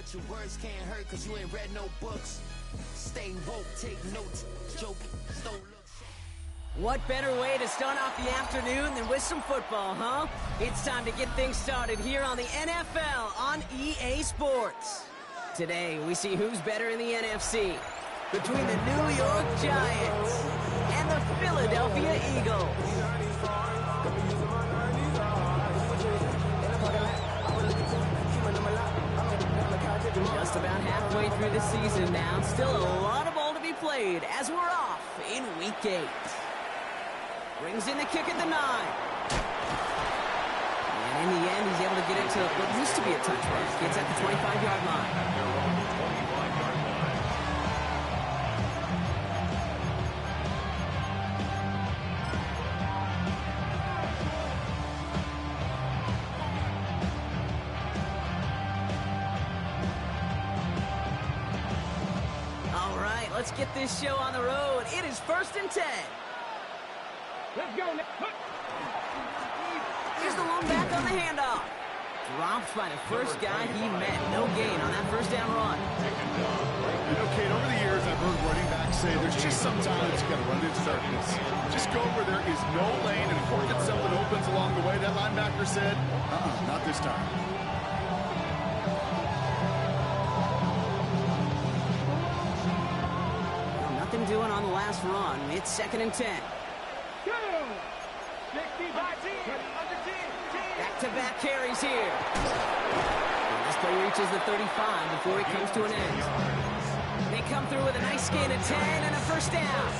but your words can't hurt cause you ain't read no books. Stay woke, take notes, joke, don't look. What better way to start off the afternoon than with some football, huh? It's time to get things started here on the NFL on EA Sports. Today, we see who's better in the NFC between the New York Giants and the Philadelphia Eagles. Just about halfway through the season now. Still a lot of ball to be played as we're off in Week 8. Brings in the kick at the 9. And in the end, he's able to get it to what used to be a touchback. Gets at the 25-yard line. All right, let's get this show on the road. It is 1st and 10. Let's go, Nick. Here's the lone back on the handoff. Dropped by the first guy he met. No gain on that first down run. You know, Kate, over the years, I've heard running backs say there's just sometimes you got to run into darkness. Just go where there is no lane, and if something opens along the way, that linebacker said, not this time. Well, nothing doing on the last run. It's 2nd and 10. Back-to-back carries here. And this play reaches the 35 before it comes to an end. They come through with a nice gain of 10 and a first down.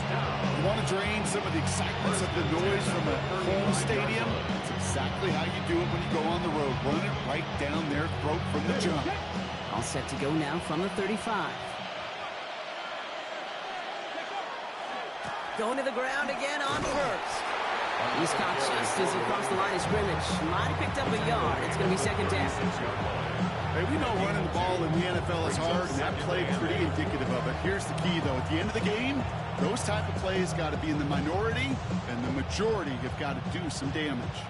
You want to drain some of the excitement, some of the noise from a home stadium? It's exactly how you do it when you go on the road. Run it right down their throat from the jump. All set to go now from the 35. Going to the ground again on first. He's caught just as he crossed the line of scrimmage. Might have picked up a yard. It's going to be 2nd down. Hey, we know running the ball in the NFL is hard, and that play pretty indicative of it. Here's the key, though. At the end of the game, those type of plays got to be in the minority, and the majority have got to do some damage.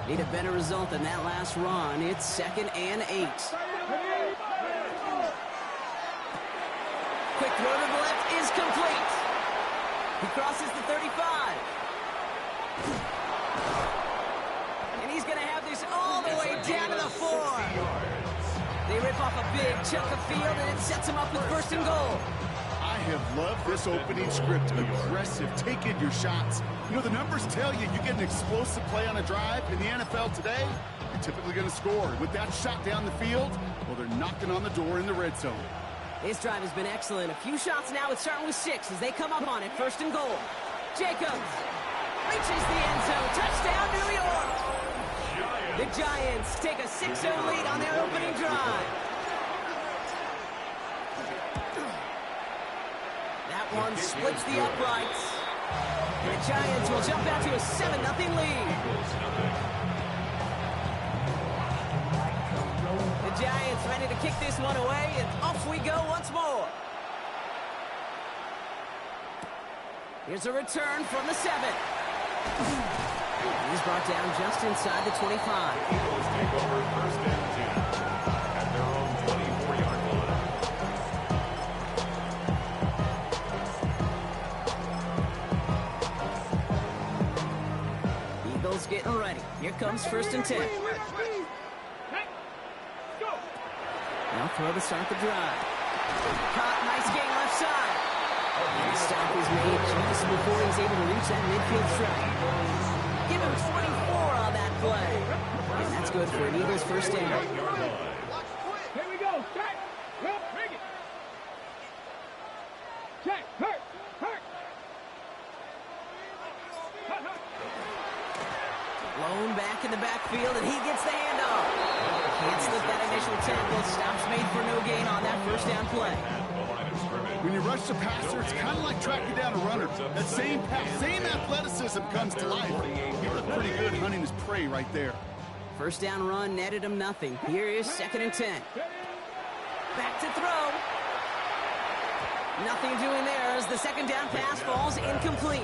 Need a better result than that last run. It's 2nd and 8. Quick throw to the left is complete. He crosses the 35. And he's going to have this all the way down to the 4. They rip off a big chunk of field, and it sets him up with 1st and goal. I have loved this opening script. Aggressive, taking your shots. You know, the numbers tell you get an explosive play on a drive. In the NFL today, you're typically going to score. With that shot down the field, well, they're knocking on the door in the red zone. This drive has been excellent. A few shots now. It's starting with 6 as they come up on it. 1st and goal. Jacobs reaches the end zone. Touchdown, New York. The Giants take a 6-0 lead on their opening drive. That one splits the uprights. And the Giants will jump out to a 7-0 lead. The Giants ready to kick this one away, and off we go once more. Here's a return from the 7. He's brought down just inside the 25. Eagles take over 1st and 10 at their own 24-yard line. Eagles getting ready. Here comes 1st and 10. They'll throw to start the drive. Caught, nice gain left side. And the stop is made just before he's able to reach that midfield strike. Give him 24 on that play. And that's good for an Eagles 1st down. Here we go. Check. Bring it. Check. Hurt. Blown back in the backfield, and he gets the handoff. Can't slip that initial tackle. Stops made for no gain on that 1st down play. When you rush the passer, it's kind of like tracking down a runner. That same pass, same athleticism comes to life. He looked pretty good hunting his prey right there. 1st down run netted him nothing. Here is 2nd and 10. Back to throw. Nothing doing there as the 2nd down pass falls incomplete.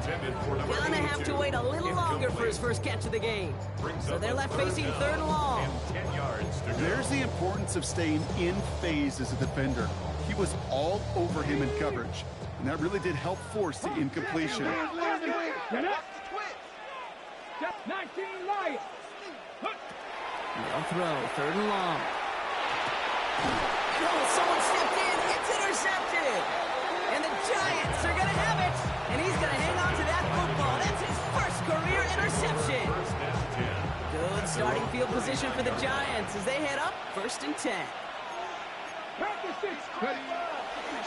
Gonna have to wait a little longer eager for his first catch of the game. So they're left facing 3rd and long. 10 yards to go. There's the importance of staying in phase as a defender. He was all over him in coverage, and that really did help force the incompletion. Get up. 19 Lions. They'll throw, 3rd and long. Oh, someone stepped in. It's intercepted. And the Giants are going to have it. And he's going to hang on to that football. That's his first career interception. First and 10. Good starting field position for the Giants as they head up 1st and 10.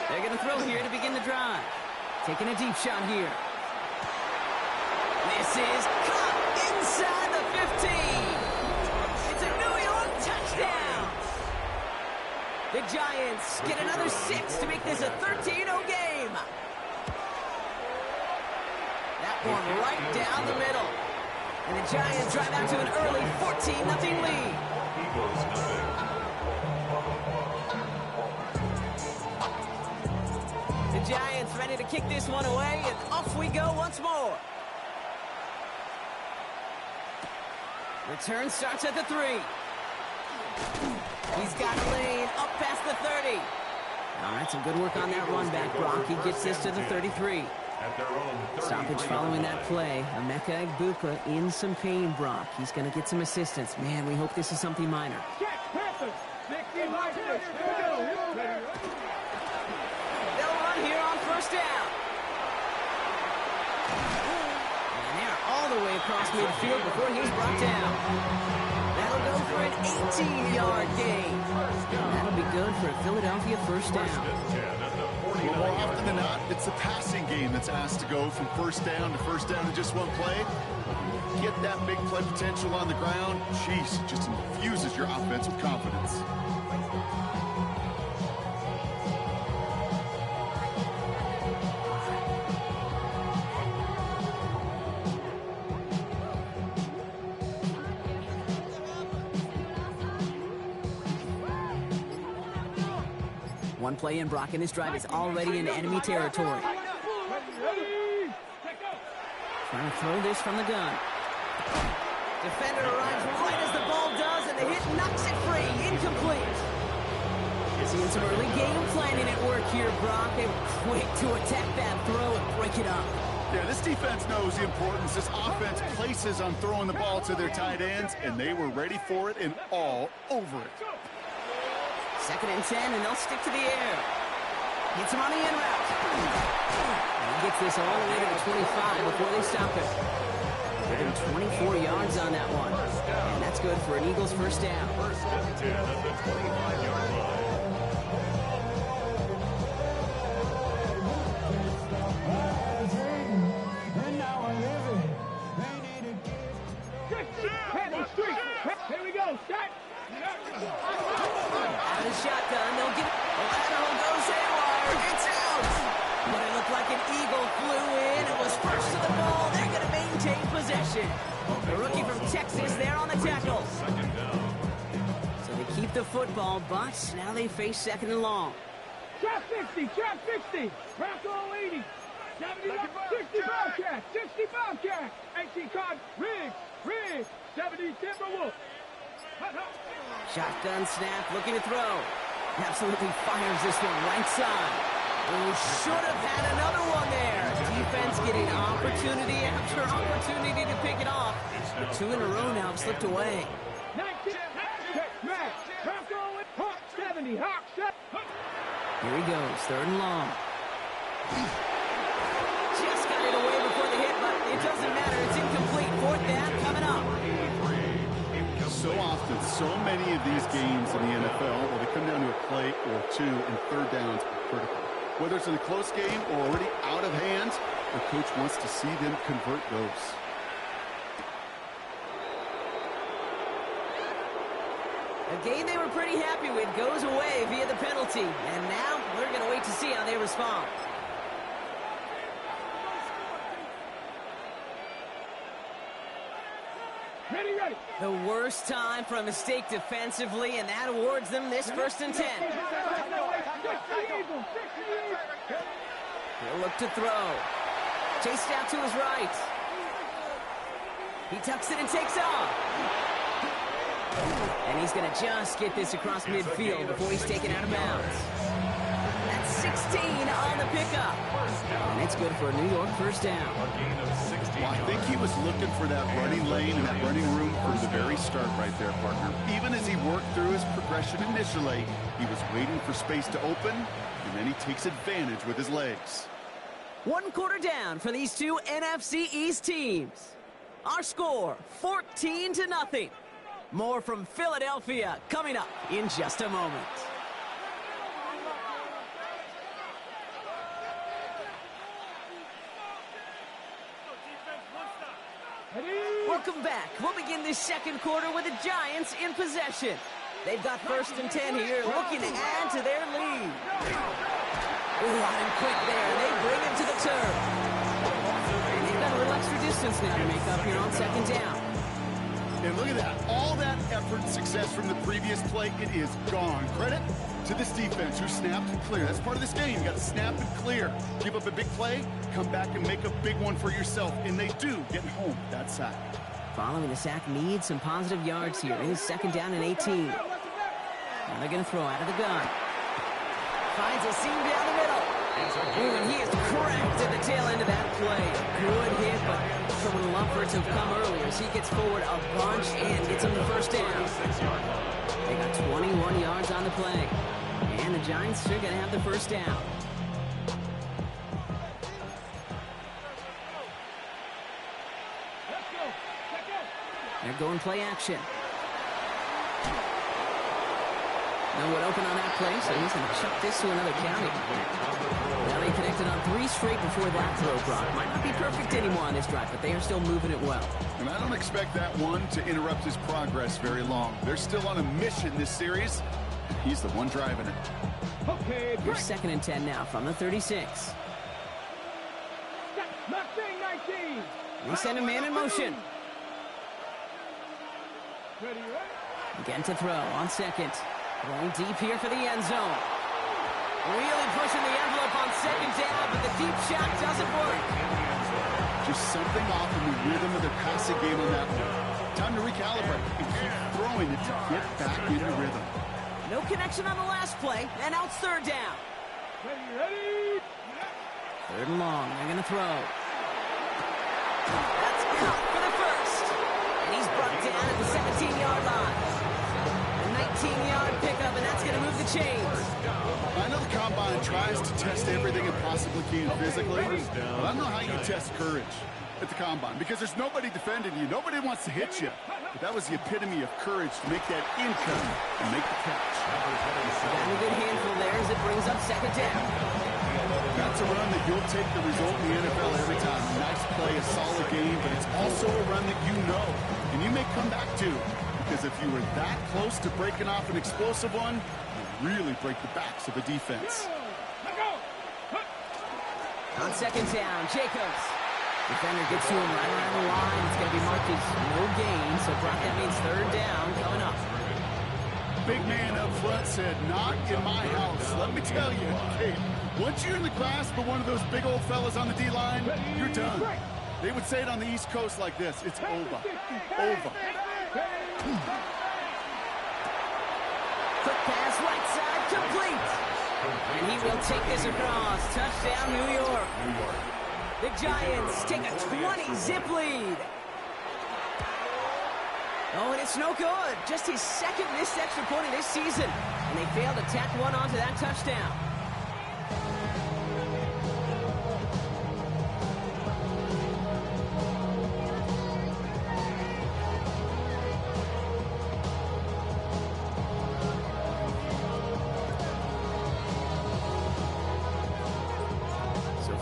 They're going to throw here to begin the drive. Taking a deep shot here. This is caught inside the 15. It's a New York touchdown. The Giants get another 6 to make this a 13-0 game. That one right down the middle. And the Giants drive out to an early 14-0 lead. Eagles nothing. The Giants ready to kick this one away, and off we go once more. Return starts at the 3. He's got Lane up past the 30. All right, some good work on that run back, Brock. He gets this to the 33. At their own 30. Stoppage following that play. Emeka Egbuka in some pain, Brock. He's going to get some assistance. Man, we hope this is something minor. They'll run here on 1st down. And they're all the way across midfield before he's brought down. That'll go for an 18-yard gain. That'll be good for a Philadelphia 1st down. Well, more often than not, it's the passing game that's asked to go from 1st down to 1st down in just one play. Get that big play potential on the ground. Jeez, it just infuses your offense with confidence. One play in, Brock, and this drive is already in enemy territory. Trying to throw this from the gun. Defender arrives right as the ball does, and the hit knocks it free. Incomplete. Seeing some early game planning at work here, Brock. They were quick to attack that throw and break it up. Yeah, this defense knows the importance this offense places on throwing the ball to their tight ends, and they were ready for it and all over it. 2nd and 10, and they'll stick to the air. Gets him on the in route. And he gets this all the way to the 25 before they stop it. Give him 24 yards on that one. And that's good for an Eagles 1st down. 1st and 10 at the 25-yard line. Here we go, start. Out of the shotgun, they'll get it. The lateral goes haywire. It's out. But it looked like an Eagle flew in. It was first to the ball. They're going to maintain possession. The rookie from Texas there on the tackle. 2nd down. So they keep the football, but now they face 2nd and long. Trap 60, trap 60. Rocco 80. 70, 60 Bobcat, 60 Bobcat. 18 card, Riggs, 70 Timberwolf. Shotgun snap, looking to throw. Absolutely fires this one right side. Oh, should have had another one there. Defense getting opportunity after opportunity to pick it off. But 2 in a row now have slipped away. 19, Matt, Rocco, Hawk 70, Hawk 70. Here he goes, 3rd and long. Just got it away before the hit, but it doesn't matter. It's incomplete. 4th down coming up. So often, so many of these games in the NFL, where they come down to a play or two, and 3rd downs are critical. Whether it's in a close game or already out of hand, the coach wants to see them convert those. A game they were pretty happy with goes away via the penalty. And now we're going to wait to see how they respond. Ready. The worst time for a mistake defensively, and that awards them this 1st and 10. He'll look to throw. Chased out to his right. He tucks it and takes off. And he's going to just get this across midfield before he's taken out of bounds. That's 16 on the pickup. And it's good for a New York first down. Well, I think he was looking for that running lane and that running room from the very start right there, partner. Even as he worked through his progression initially, he was waiting for space to open, and then he takes advantage with his legs. 1 quarter down for these two NFC East teams. Our score, 14-0. More from Philadelphia coming up in just a moment. Welcome back. We'll begin this second quarter with the Giants in possession. They've got 1st and 10 here, looking to add to their lead. Ooh, hot and quick there. They bring him to the turf. And they've got a little extra distance now to make up here on 2nd down. And look at that. All that effort and success from the previous play, it is gone. Credit to this defense who snapped and cleared. That's part of this game. You got to snap and clear. Give up a big play, come back and make a big one for yourself. And they do, getting home that sack. Following the sack needs some positive yards here. It is 2nd down and 18. Now they're going to throw out of the gun. Finds a seam down the middle. Ooh, and he is cracked at the tail end of that play. Good hit, but someone would love for it to have come earlier. So he gets forward a bunch and gets him the first down. They got 21 yards on the play. And the Giants are going to have the first down. They're going play action. No one open on that play, so he's going to chuck this to another county. Now they connected on 3 straight before that throw, Brock. Might not be perfect anymore on this drive, but they are still moving it well. And I don't expect that one to interrupt his progress very long. They're still on a mission this series. He's the one driving it. Okay, Here's 2nd and 10 now from the 36. Mustang 19. They send a man in motion. Ready, right? Again to throw on 2nd. Going deep here for the end zone. Really pushing the envelope on 2nd down, but the deep shot doesn't work. Just something off in the rhythm of their passing game on that one. Time to recalibrate and keep throwing it to get back into rhythm. No connection on the last play, and now it's 3rd down. Ready. 3rd and long, they're going to throw. That's caught for the first. And he's brought down at the 17-yard line. A 19-yard pickup, and that's going to move the chains. I know the combine tries to test everything it possibly can physically, but I don't know how you test courage at the combine because there's nobody defending you. Nobody wants to hit you. But that was the epitome of courage to make that income and make the catch. Got a good handful there as it brings up 2nd down. That's a run that you'll take the result in the NFL every time. A nice play, a solid game, but it's also a run that you know and you may come back to because if you were that close to breaking off an explosive one, you really break the backs of the defense. On 2nd down, Jacobs. Defender gets to him right around the line. It's going to be marked as no gain, so Brock, that means 3rd down coming up. Big man up front said, not in my house. Let me tell you, hey, once you're in the grasp of one of those big old fellas on the D-line, you're done. They would say it on the East Coast like this, it's over. Over. Quick pass, right side, complete. And he will take this across. Touchdown, New York. The Giants take a 20-zip lead. Oh, and it's no good. Just his 2nd missed extra point of this season. And they failed to tack one onto that touchdown.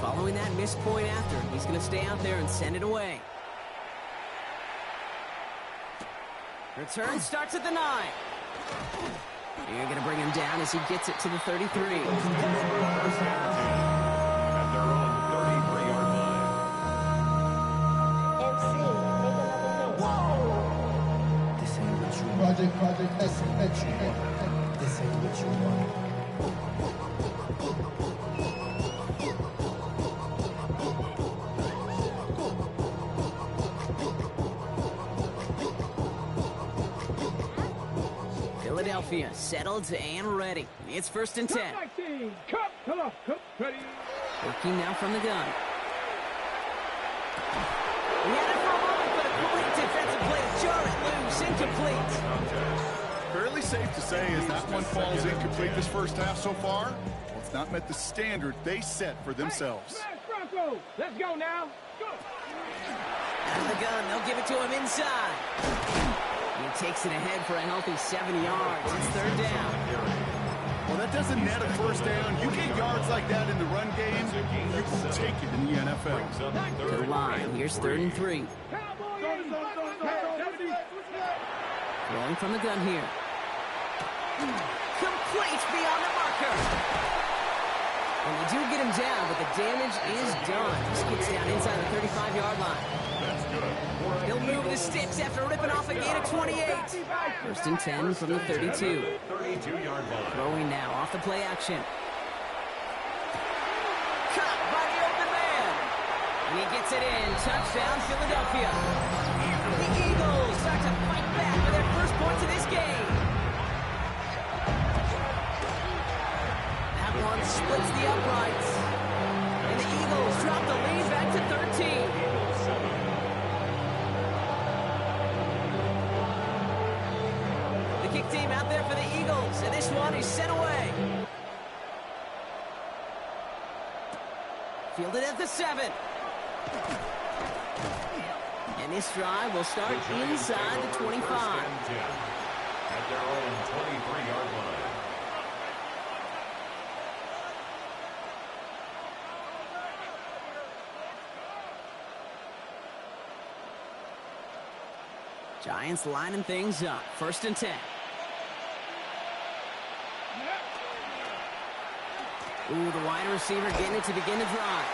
Following that missed point after, he's going to stay out there and send it away. Return starts at the 9. You're going to bring him down as he gets it to the 33. At their own 33-yard line. This ain't what you want. Project, this ain't what you want. This ain't what you want. Philadelphia settled and ready. It's 1st and 10. 19. Come on. Ready. Working now from the gun. He had it for a moment, but a quick defensive play to jar it loose. Incomplete. Fairly safe to say as that one falls incomplete this first half so far, well, it's not met the standard they set for themselves. Hey, Bronco. Let's go now. Go. Out of the gun, they'll give it to him inside. He takes it ahead for a healthy 7 yards. It's 3rd down. Well, that doesn't net a first down. You get yards like that in the run game, you will take it in the NFL. To the line. Here's 3rd and 3. Rolling from the gun here. Complete beyond the marker. And they do get him down, but the damage is done. This gets down inside the 35-yard line. He'll move the sticks after ripping off a gain of 28. 1st and 10 from the 32. 32-yard line. Throwing now off the play action. Caught by the open man. And he gets it in. Touchdown, Philadelphia. The Eagles start to fight back for their first points of this game. That one splits the uprights. And the Eagles drop the lead back to 13. Kick team out there for the Eagles, and this one is sent away. Fielded at the 7. And this drive will start inside the 25. At their own 23-yard line. Giants lining things up. 1st and 10. Ooh, the wide receiver getting it to begin the drive.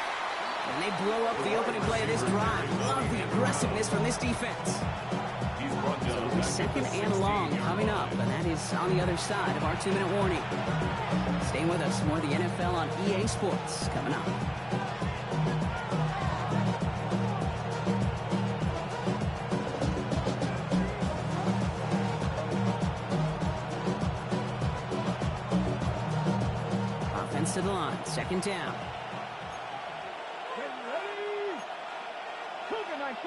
And they blow up the opening play of this drive. Love the aggressiveness from this defense. So the 2nd and long coming up, and that is on the other side of our 2-minute warning. Stay with us. More of the NFL on EA Sports coming up. To the line, 2nd down. Get ready. Cougar 19.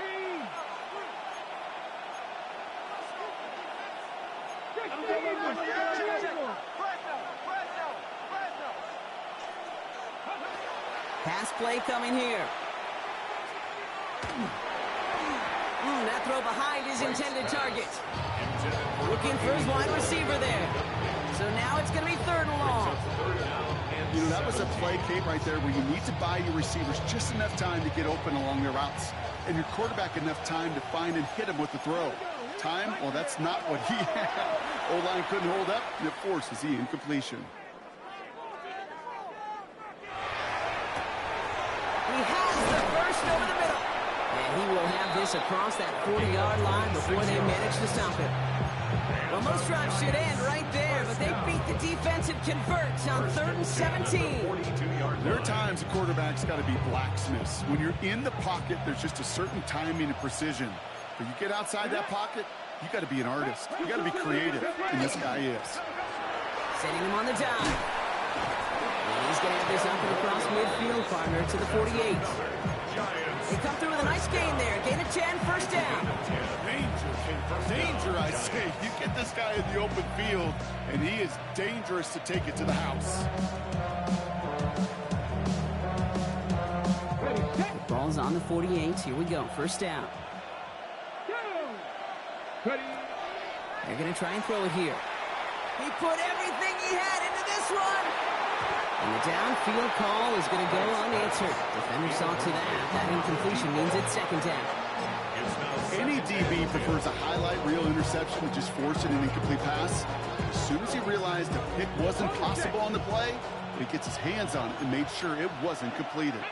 16. Pass play coming here. That throw behind his intended target. Looking for his wide receiver there. So now it's going to be 3rd and long. You know, that was a play, Kate, right there where you need to buy your receivers just enough time to get open along their routes. And your quarterback enough time to find and hit him with the throw. Time? Well, that's not what he had. O-line couldn't hold up, and it forces the incompletion. He has the first over the middle. And he will have this across that 40-yard line before they manage to stop it. Well, most drives should end right there, but they beat the defense and convert on 3rd and 17. There are times a quarterback's got to be blacksmiths. When you're in the pocket, there's just a certain timing and precision. But you get outside that pocket, you got to be an artist. You got to be creative, and this guy is. Setting him on the dive. And he's going to have this up and across midfield, partner, to the 48. They come through with a nice gain there. Gain of 10, 1st down. Danger, I say. You get this guy in the open field, and he is dangerous to take it to the house. The ball's on the 48. Here we go. 1st down. They're going to try and throw it here. He put everything he had into this one. And the downfield call is going to go unanswered. Defender saw to that. That incompletion means it's 2nd down. Any DB prefers a highlight reel interception to just forcing an incomplete pass. As soon as he realized a pick wasn't possible on the play, he gets his hands on it and made sure it wasn't completed.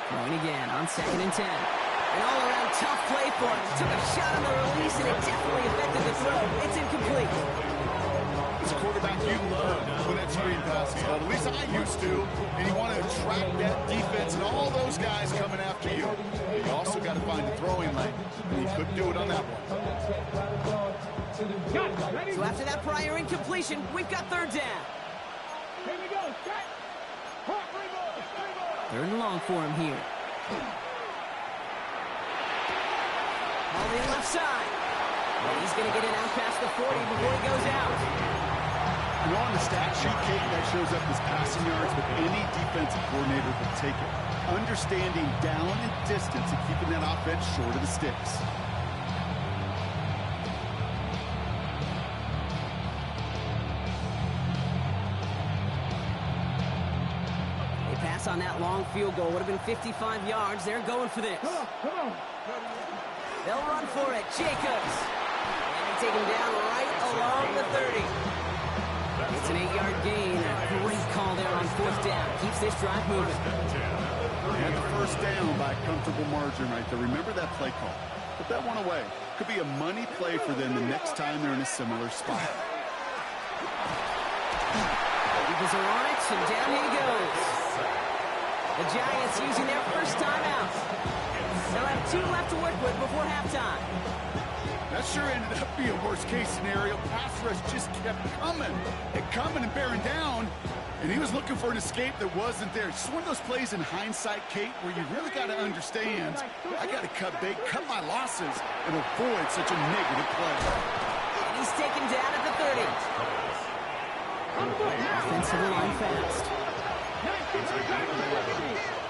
Throwing again on 2nd and 10. An all-around tough play for him. Took a shot on the release, and it definitely affected the throw. It's incomplete. As a quarterback, you love when that screen pass is called. At least I used to. And you want to attract that defense and all those guys coming after you. You also got to find the throwing lane. and he couldn't do it on that one. So after that prior incompletion, we've got third down. Here we go. Set. Hot reverse. Third and long for him here. All the left side. And he's going to get it out past the 40 before he goes out. You know, on the stat sheet, Kate, that shows up as passing yards, but any defensive coordinator will take it. Understanding down and distance and keeping that offense short of the sticks. They pass on that long field goal. Would have been 55 yards. They're going for this. Come on. They'll run for it. Jacobs. And they take him down right along the 30. It's an 8-yard gain. A great call there on fourth down. Keeps this drive moving. And the first down by a comfortable margin right there. Remember that play call. Put that one away. Could be a money play for them the next time they're in a similar spot. Eagles are on it, and down he goes. The Giants using their first timeout. They'll have 2 left to work with before halftime. That sure ended up being a worst-case scenario. Pass rush just kept coming and bearing down, and he was looking for an escape that wasn't there. Just one of those plays in hindsight, Kate, where you really got to understand, I got to cut bait, cut my losses, and avoid such a negative play. And he's taken down at the 30. Offensive line fast.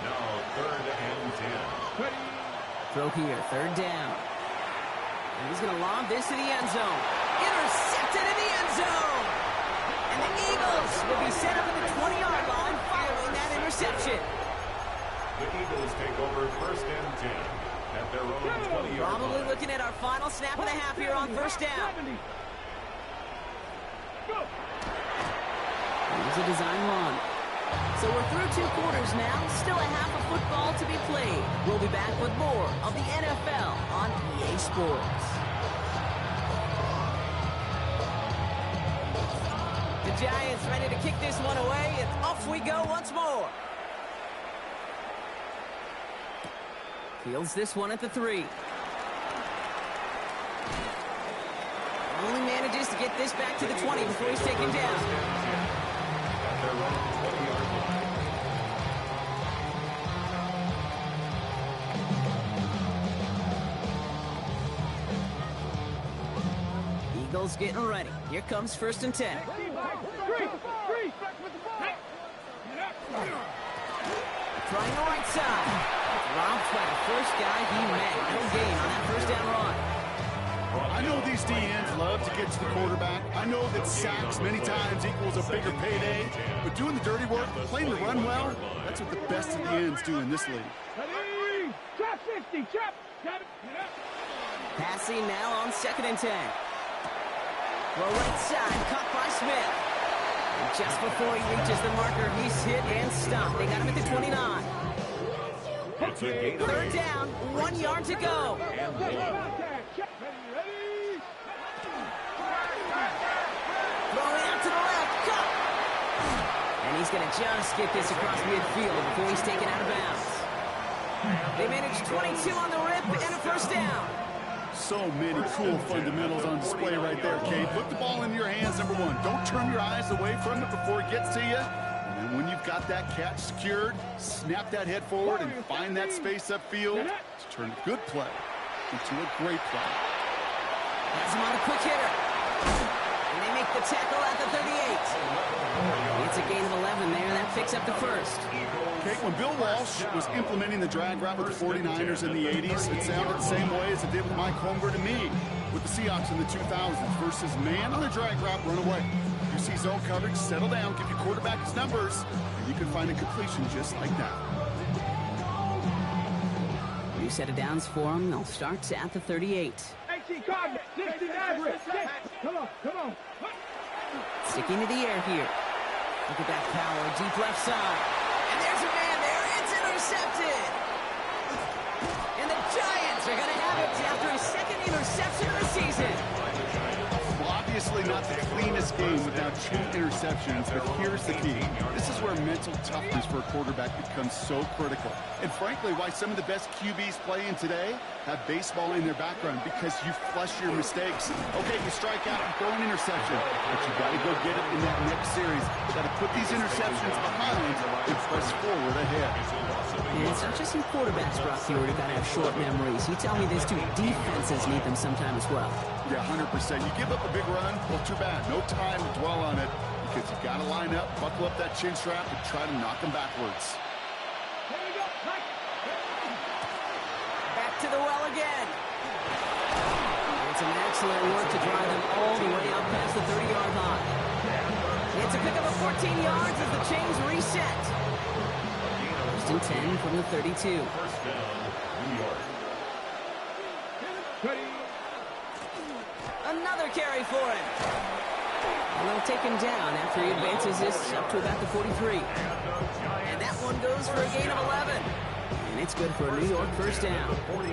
Now 3rd and 10. Throw here, third down. And he's going to lob this to the end zone. Intercepted in the end zone. And the Eagles will be set up at the 20-yard line following that interception. The Eagles take over 1st and 10 at their own 20-yard line. Probably looking at our final snap of the half here on first down. Here's a design run. So we're through 2 quarters now. Still a half of football to be played. We'll be back with more of the NFL on EA Sports. The Giants ready to kick this one away, and off we go once more. Fields this one at the 3. Only manages to get this back to the 20 before he's taken down. At their own 20-yard line. Eagles getting ready. Here comes 1st and 10. Trying the right side. Robbed by the first guy he met. No gain on that first down run. I know these DNs love to get to the quarterback. I know that sacks many times equals a bigger payday. But doing the dirty work, playing the run well, that's what the best of the ends do in this league. Trap 50, trap. Passing now on 2nd and 10. Throw right side, caught by Smith. And just before he reaches the marker, he's hit and stopped. They got him at the 29. It's a gain of 3rd 8. down, 1 yard to go. Throwing out to the left, cut. And he's going to just get this across midfield before he's taken out of bounds. They managed 22 on the rip and a first down. So many cool fundamentals on display right there, Kate. Put the ball in your hands, number 1. Don't turn your eyes away from it before it gets to you. And then when you've got that catch secured, snap that head forward and find that space upfield to turn a good play into a great play. Has him on a quick hitter. And they make the tackle at the 38. It's a gain of 11 there. That picks up the first. Kate, when Bill Walsh was implementing the drag route with the 49ers in the 80s, it sounded the same way as it did with Mike Holmgren and me with the Seahawks in the 2000s versus man on the drag route, run away. You see zone coverage, settle down, give your quarterback his numbers, and you can find a completion just like that. New set of downs for them. They'll start at the 38. Come on. Sticking to the air here. Look at that power, deep left side. And there's a man there. It's intercepted. And the Giants are going to have it after his 2nd interception of the season. Well, obviously not the cleanest game without 2 interceptions, but here's the key. This is where mental toughness for a quarterback becomes so critical. And frankly, why some of the best QBs playing today have baseball in their background because you flush your mistakes. Okay, you strike out and throw an interception, but you got to go get it in that next series. Got to put these interceptions behind and press forward ahead. And it's not just in quarterbacks, Brock Huard, who got to have short memories. You tell me this too. Defenses need them sometime as well. Yeah, 100%. You give up a big run, well, too bad. No time to dwell on it because you got to line up, buckle up that chin strap, and try to knock them backwards. Back to the well again. It's an excellent work to drive them all the way up past the 30-yard line. It's a pickup of 14 yards as the chains reset. First and 10 from the 32. First down, New York. Another carry for him. And they'll take him down after he advances this up to about the 43. And that one goes for a gain of 11. And it's good for a New York first down. What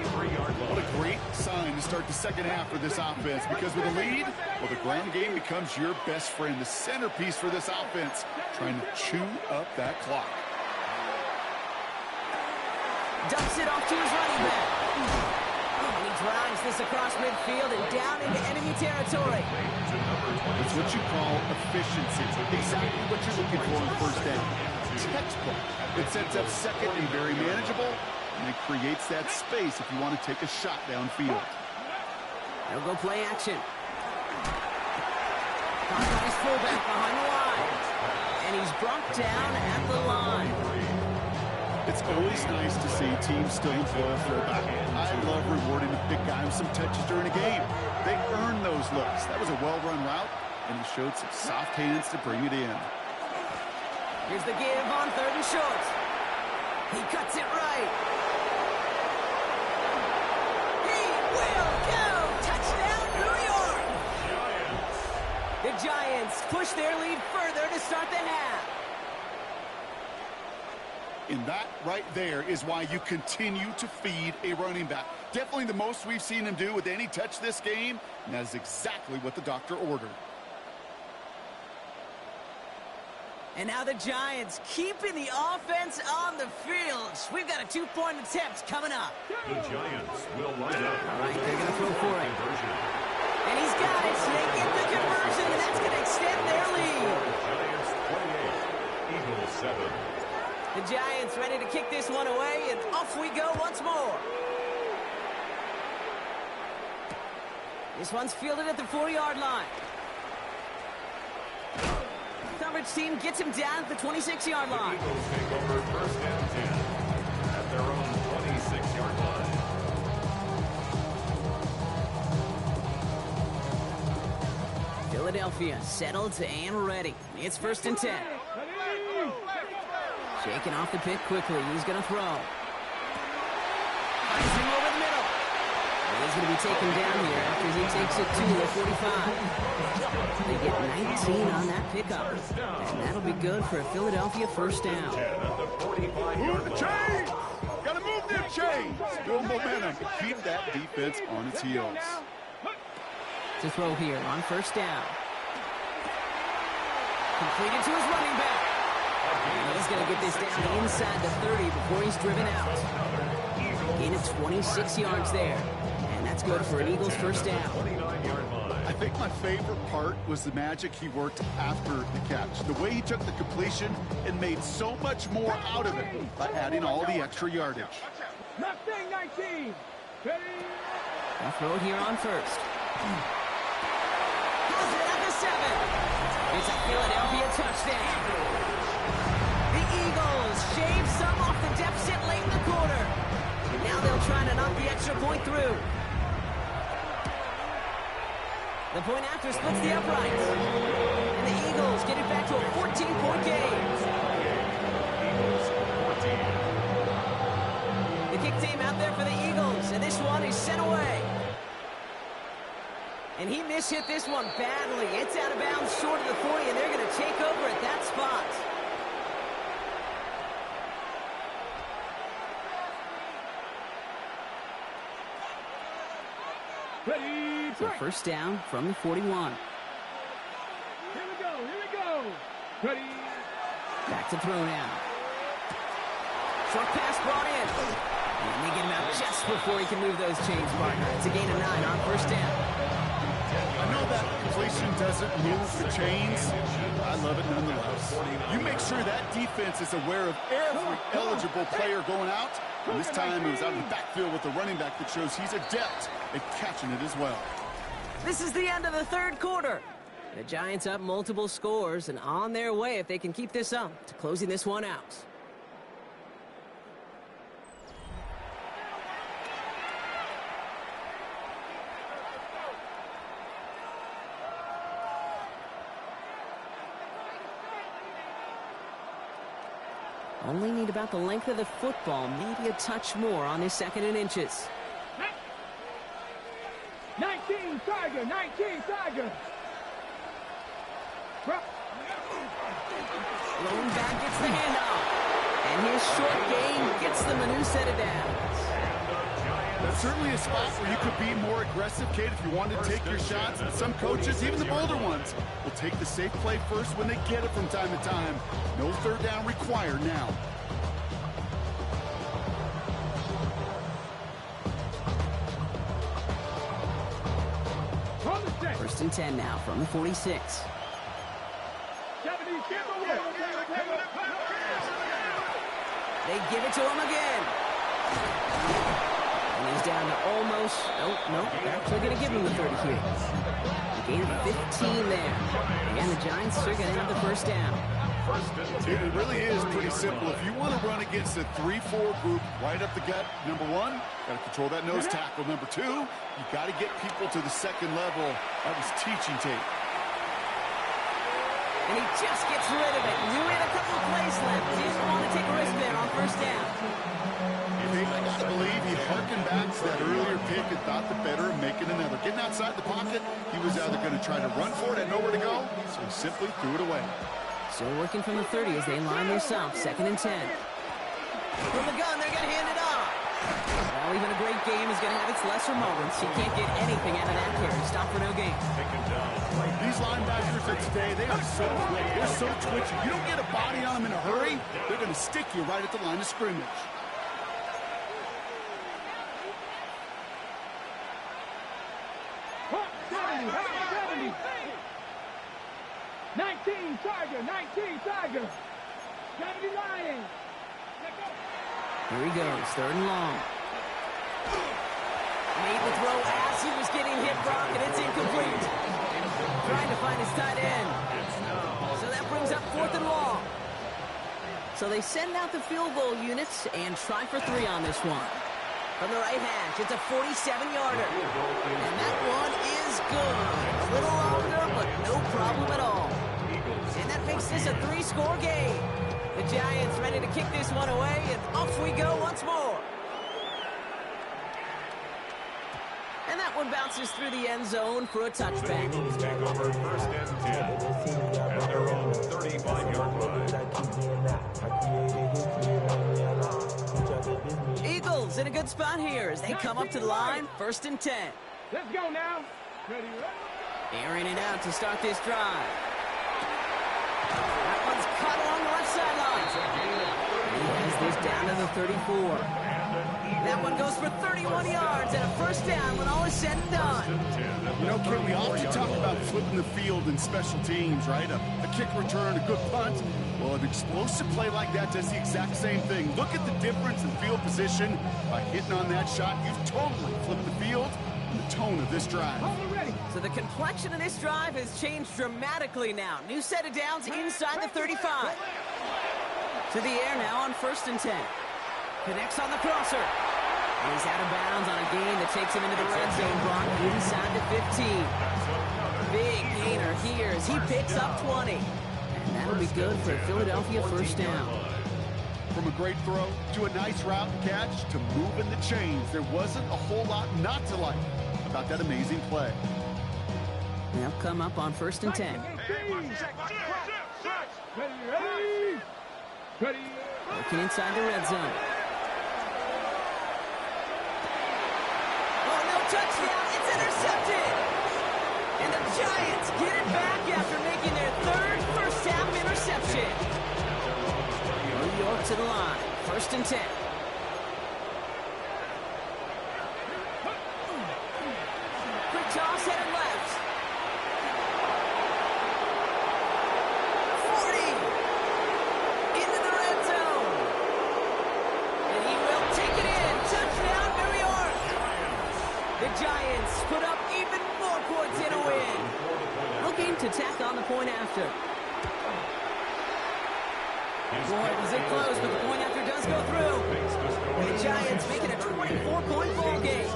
a great sign to start the second half for this offense, because with a lead, well, the ground game becomes your best friend, the centerpiece for this offense, trying to chew up that clock. Dumps it off to his running back. And he drives this across midfield and down into enemy territory. It's what you call efficiency. Exactly what you're looking for on first down. Textbook. It sets up second and very manageable, and it creates that space if you want to take a shot downfield. They'll go play action. Hawkeye's fullback behind the line. And he's brought down at the line. It's always nice to see teams still employ a fullback. I love rewarding a big guy with some touches during a game. They earn those looks. That was a well-run route, and he showed some soft hands to bring it in. Here's the give on third and short. He cuts it right. He will go! Touchdown, New York! The Giants push their lead further to start the half. And that right there is why you continue to feed a running back. Definitely the most we've seen him do with any touch this game, and that is exactly what the doctor ordered. And now the Giants keeping the offense on the field. We've got a two-point attempt coming up. The Giants will line up. All right, they're going to throw for it. And he's got it. They get the conversion, and that's going to extend their lead. Giants 28, Eagles 7. The Giants ready to kick this one away, and off we go once more. This one's fielded at the 4-yard line. Coverage team gets him down at the 26-yard line. The Eagles take over first and 10 at their own 26-yard line. Philadelphia settled and ready. It's first and 10. Shaking off the pick quickly. He's going to throw. Finds him over the middle. And he's going to be taken down here after he takes it to the 45. They get 19 on that pickup. And that'll be good for a Philadelphia first down. Move the chains! Got to move them chains! Build momentum. Keep that defense on its heels. To throw here on first down. Completed to his running back. And he's going to get this down inside the 30 before he's driven out. Gain of 26 yards there. And that's good for an Eagles first down. I think my favorite part was the magic he worked after the catch. The way he took the completion and made so much more out of it by adding all the extra yardage. Mustang 19. Ready? They'll throw it here on first. Throws it at the 7. It's a Philadelphia touchdown. The Eagles shave some off the deficit late in the quarter. Now they'll try to knock the extra point through. The point after splits the uprights. And the Eagles get it back to a 14-point game. Eagles 14. The kick team out there for the Eagles, and this one is sent away. And he mishit this one badly. It's out of bounds short of the 40, and they're going to take over at that spot. Ready? So first down from the 41. Here we go. Ready? Back to throw now. Short pass brought in. And they get him out just just before he can move those chains, partner. It's a gain of 9 on first down. I know that completion doesn't move the chains. I love it nonetheless. You make sure that defense is aware of every eligible player going out. And this time it was out of the backfield with the running back that shows he's adept at catching it as well. This is the end of the third quarter. The Giants up multiple scores and on their way, if they can keep this up, to closing this one out. Only need about the length of the football, maybe a touch more on this 2nd and inches. 19 Tiger, 19 Tiger. Lone back gets the handoff. And his short gain gets them a new set of downs. That's certainly a spot where you could be more aggressive, Kate, if you wanted to take your shots. And some coaches, even the bolder ones, will take the safe play first when they get it from time to time. No third down required now. First and 10 now from the 46. They give it to him again. And he's down to almost, nope, they're actually going to give him the 30 here. A gain of 15 there. And the Giants are going to have the first down. It really is pretty simple. If you want to run against a 3-4 group right up the gut, number one, got to control that nose tackle. Number two, you got to get people to the second level. That was teaching tape. And he just gets rid of it. Knew he had a couple of plays left. He didn't want to take a risk there on first down. I got to believe he harkened back to that earlier pick and thought the better of making another. Getting outside the pocket, he was either going to try to run for it and nowhere to go, so he simply threw it away. Still working from the 30 as they line this up. 2nd and 10. From the gun, they're going to hand it off. Well, even a great game is going to have its lesser moments. You can't get anything out of that carry. Stop for no gain. These linebackers of today, they are so quick. They're so twitchy. You don't get a body on them in a hurry, they're going to stick you right at the line of scrimmage. Hot 70. 19 Tiger, 19 Tiger. 70 Lions. Here he goes, 3rd and long. Made the throw as he was getting hit, Brock, and it's incomplete. Trying to find his tight end. So that brings up 4th and long. So they send out the field goal units and try for 3 on this one. From the right hash, it's a 47-yarder. And that one is good. A little longer, but no problem at all. And that makes this a 3-score game. The Giants ready to kick this one away, and off we go once more. And that one bounces through the end zone for a touchback. The Eagles take over 1st and 10 at their own 35-yard line. Eagles in a good spot here as they come up to the line. 1st and 10. Let's go now. Ready? Airing it out to start this drive. That one's caught along the left sideline. He has this down to the 34. That one goes for 31 yards and a first down when all is said and done. You know, Ken, we often talk about flipping the field in special teams, right? A kick return, a good punt. Well, an explosive play like that does the exact same thing. Look at the difference in field position. By hitting on that shot, you've totally flipped the field and the tone of this drive. So the complexion of this drive has changed dramatically now. New set of downs inside the 35. To the air now on 1st and 10. Connects on the crosser. And he's out of bounds on a gain that takes him into the red zone, Brock, inside the 15. Big gainer here as he picks up 20. And that'll be good for a Philadelphia first down. From a great throw to a nice route catch to moving the chains, there wasn't a whole lot not to like about that amazing play. They'll come up on 1st and 10. Working inside the red zone. Oh, no touchdown. It's intercepted. And the Giants get it back after making their 3rd first-half interception. New York to the line. 1st and 10. toss headed left. 40. Into the red zone. And he will take it in. Touchdown, New York. The Giants put up even more points in a win. Looking to tack on the point after. Boy, was it close, but the point after does go through. The Giants make it a 24-point ball game.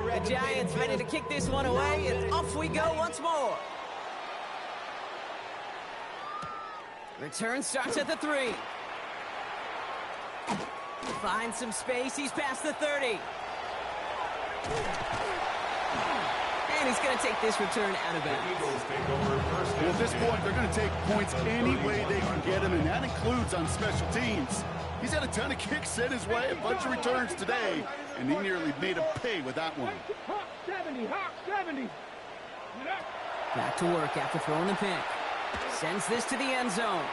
The Giants ready to kick this one away, and off we go once more. Return starts at the 3. Finds some space. He's past the 30. And he's going to take this return out of bounds. Well, at this point, they're going to take points any way they can get them, and that includes on special teams. He's had a ton of kicks sent his way, a bunch of returns today, and he nearly made him pay with that one. Hawk 70, Hawk 70. Back to work after throwing the pick. Sends this to the end zone.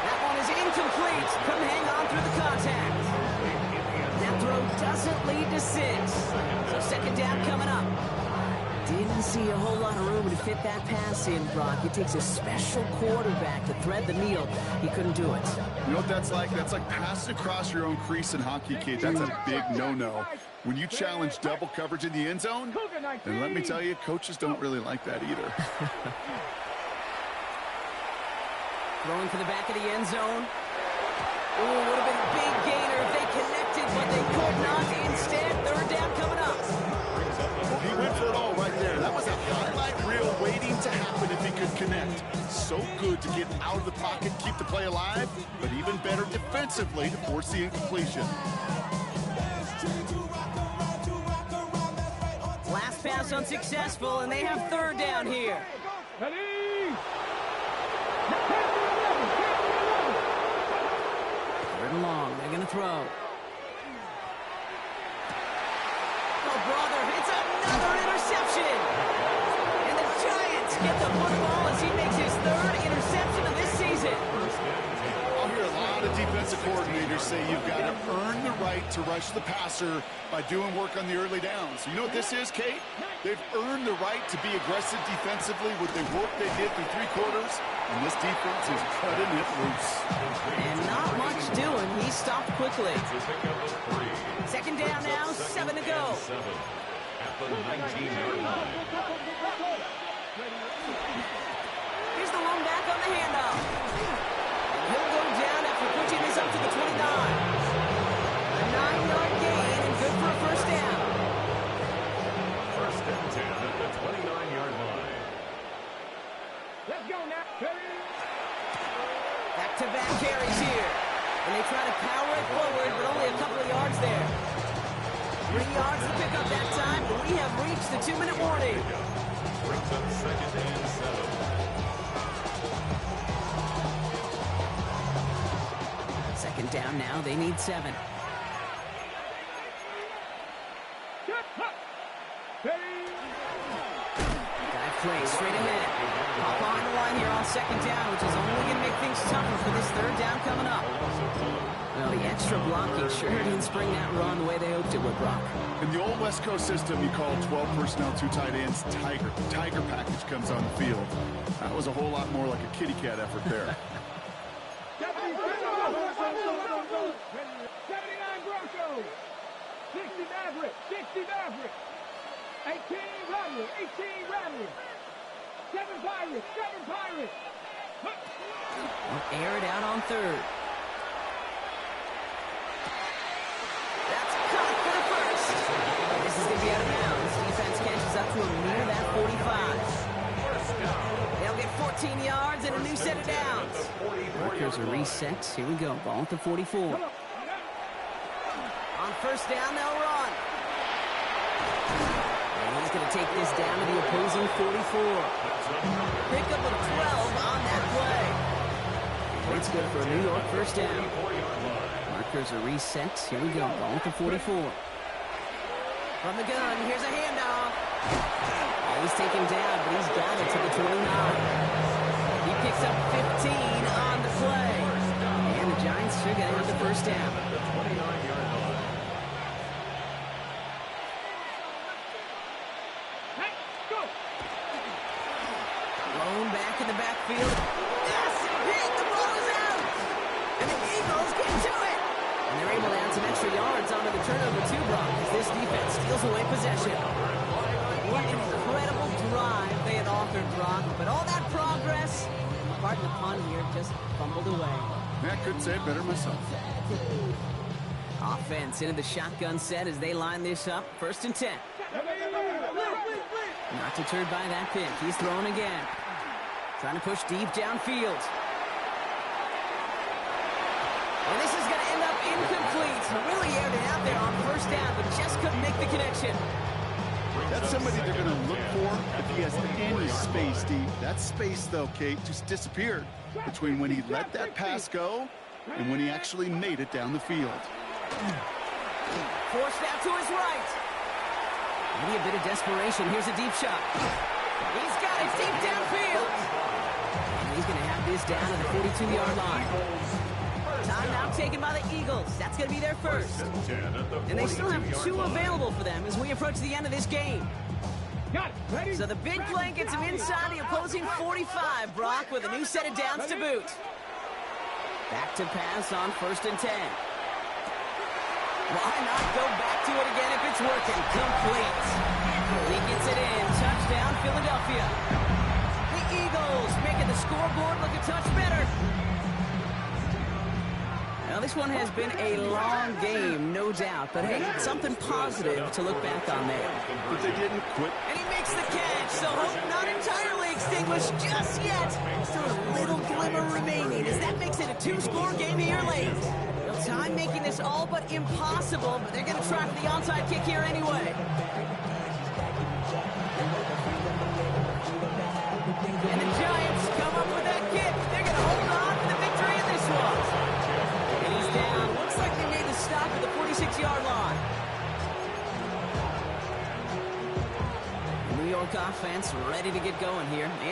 That one is incomplete. Couldn't hang on through the contact. That throw doesn't lead to 6. So second down coming up. Didn't see a whole lot of room to fit that pass in, Brock. It takes a special quarterback to thread the needle. He couldn't do it. You know what that's like? That's like passing across your own crease in hockey, kid. That's a big no-no. When you challenge double coverage in the end zone, and let me tell you, coaches don't really like that either. Throwing for the back of the end zone. Oh, would have been a big gainer if they connected, but they could not. Instead, third down coming up. He went for it all right there. That was a highlight reel waiting to happen if he could connect. So good to get out of the pocket, keep the play alive, but even better defensively to force the incompletion. Last pass unsuccessful, and they have third down here. Ready? Third and long. They're going to throw. Oh, brother, it's another interception. And the Giants get the football as he makes his third interception of this season. I'll hear a lot of defensive coordinators say you've got to earn the right to rush the passer by doing work on the early downs. You know what this is, Kate? They've earned the right to be aggressive defensively with the work they did through 3 quarters, and this defense is cutting it loose. And not much doing. He stopped quickly. Second down now, 7 to go. At the 19-yard line. Here's the lone back on the handoff. And he'll go down after pushing this up to the 29. A 9-yard gain and good for a first down. First and 10 at the 29-yard line. Let's go now. Back-to-back carries here. And they try to power it forward, but only a couple of yards there. 3 yards to pick up that time, but we have reached the 2-minute warning. Brings up second and 7. Second down now, they need 7. Dive play straight ahead. Hop on the line here on second down, which is only going to make things tougher for this third down coming up. Well, the extra blocking sure didn't spring that run the way they hoped it would, Brock. In the old West Coast system, you call 12 personnel, 2 tight ends, Tiger. The Tiger package comes on the field. That was a whole lot more like a kitty cat effort there. 79 Broncos. 60 Maverick. 60 Maverick. 18 Rattler. 18 Rattler. 7 Pirates. 7 Pirates. They'll air it out on third. That's caught for the first. This is going to be out of bounds. Defense catches up to him near that 45. They'll get 14 yards and a new set of downs. Markers are reset. Here we go. Ball at the 44. On first down, they'll run. And he's going to take this down to the opposing 44. Pickup of 12 on that play. It's good for a New York first down. Markers are reset. Here we go. Ball at the 44. From the gun, here's a handoff. He's taken down, but he's got it to the 29. He picks up 15 on the play. And the Giants are going to have the first down. in the backfield. Yes, hit, the ball is out. And the Eagles get to it. And they're able to add some extra yards onto the turnover too, Brock, as this defense steals away possession. What an incredible drive they had authored, Brock. But all that progress, pardon the pun here, just fumbled away. I couldn't say it better myself. Offense into the shotgun set as they line this up. 1st and 10. Not deterred by that pick. He's throwing again. Trying to push deep downfield. And this is going to end up incomplete. Really aired it out there on 1st down, but just couldn't make the connection. That's somebody they're going to look for if he has any space, Steve. That space, though, Kate, just disappeared between when he let that pass go and when he actually made it down the field. Forced out to his right. Maybe a bit of desperation. Here's a deep shot. He's got it deep downfield. And he's going to have this down at the 42-yard line. Timeout taken by the Eagles. That's going to be their first. And they still have 2 available for them as we approach the end of this game. So the big play gets him inside the opposing 45, Brock, with a new set of downs to boot. Back to pass on 1st and 10. Why not go back to it again if it's working? Complete. He gets it in. Touchdown, Philadelphia. The Eagles making the scoreboard look a touch better. Now, this one has been a long game, no doubt. But, hey, something positive to look back on there. But they didn't quit. And he makes the catch, so hope not entirely extinguished just yet. Still a little glimmer remaining as that makes it a 2-score game here late. Time making this all but impossible, but they're going to try for the onside kick here anyway. And the Giants come up with that kick. They're going to hold on for the victory in this one. And he's down. Looks like they made the stop at the 46-yard line. New York offense ready to get going here.